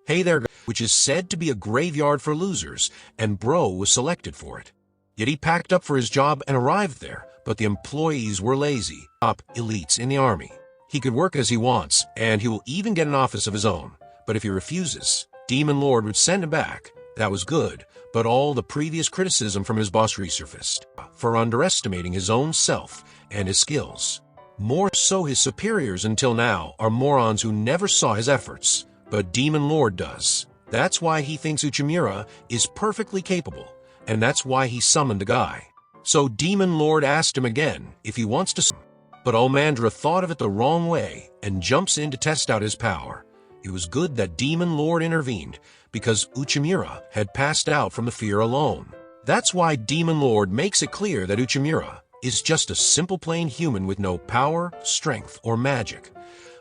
Hey there, which is said to be a graveyard for losers, and Bro was selected for it. Yet he packed up for his job and arrived there, but the employees were lazy, top elites in the army. He could work as he wants, and he will even get an office of his own. But if he refuses, Demon Lord would send him back. That was good, but all the previous criticism from his boss resurfaced for underestimating his own self and his skills. More so, his superiors until now are morons who never saw his efforts, but Demon Lord does. That's why he thinks Uchimura is perfectly capable, and that's why he summoned the guy. So Demon Lord asked him again if he wants to summon, but Omandra thought of it the wrong way and jumps in to test out his power. It was good that Demon Lord intervened, because Uchimura had passed out from the fear alone. That's why Demon Lord makes it clear that Uchimura is just a simple plain human with no power, strength, or magic.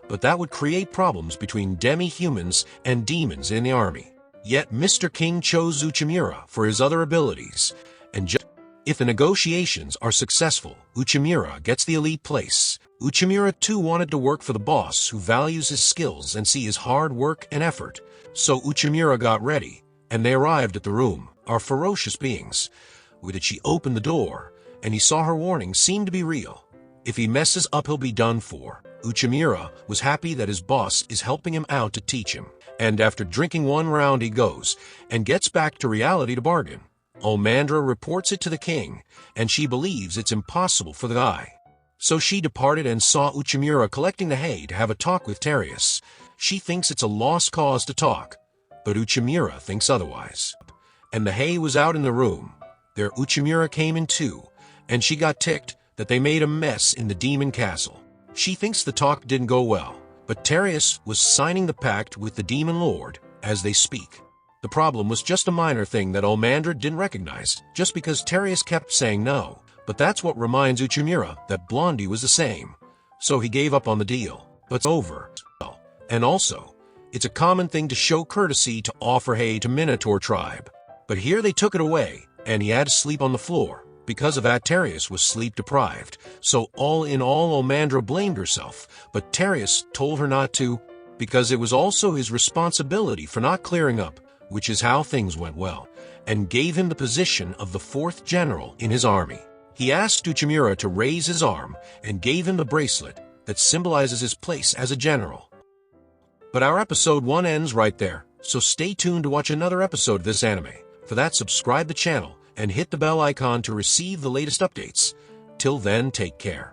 But that would create problems between demi-humans and demons in the army. Yet Mr. King chose Uchimura for his other abilities, and if the negotiations are successful, Uchimura gets the elite place. Uchimura too wanted to work for the boss who values his skills and see his hard work and effort. So Uchimura got ready, and they arrived at the room, our ferocious beings. With it she opened the door, and he saw her warning seemed to be real. If he messes up, he'll be done for. Uchimura was happy that his boss is helping him out to teach him, and after drinking one round he goes, and gets back to reality to bargain. Omandra reports it to the king, and she believes it's impossible for the guy. So she departed and saw Uchimura collecting the hay to have a talk with Terius. She thinks it's a lost cause to talk, but Uchimura thinks otherwise. And the hay was out in the room. There Uchimura came in too, and she got ticked that they made a mess in the demon castle. She thinks the talk didn't go well, but Terius was signing the pact with the Demon Lord as they speak. The problem was just a minor thing that Omandra didn't recognize, just because Terius kept saying no. But that's what reminds Uchimura that Blondie was the same. So he gave up on the deal. But it's over. And also, it's a common thing to show courtesy to offer hay to Minotaur tribe. But here they took it away, and he had to sleep on the floor. Because of that, Terius was sleep-deprived. So all in all, Omandra blamed herself, but Terius told her not to, because it was also his responsibility for not clearing up, which is how things went well, and gave him the position of the 4th general in his army. He asked Uchimura to raise his arm and gave him the bracelet that symbolizes his place as a general. But our episode 1 ends right there, so stay tuned to watch another episode of this anime. For that, subscribe the channel and hit the bell icon to receive the latest updates. Till then, take care.